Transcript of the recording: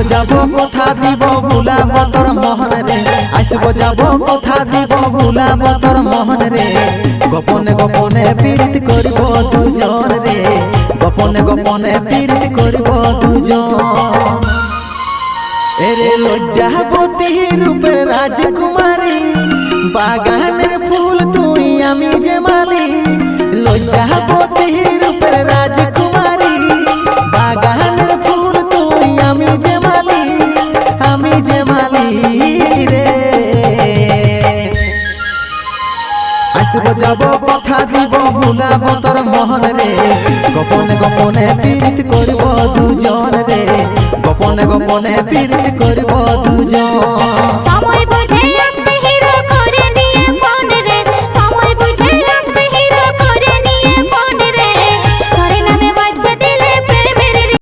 যাব কথা দিব ভুলাব তোর মোহন রে আসব যাব কথা দিব ভুলাব তোর মোহন রে গোপনে গোপনে পীড়িত করব দুজন রে গোপনে গোপনে পীড়িত করব দুজন এরে লজ্জাবতী রূপে রাজকুমারী বাগানের ফুল তুই আমি যে মালি লজ্জাবতী রূপে রাজকুমারী বাগানের ফুল তুই আমি যে মালি রে আসব যাব কথা দিব ভুলাব তোর মোহন রে গোপনে গোপনে পীড়িত করব দুজন রে গোপনে গোপনে পীড়িত করব দুজন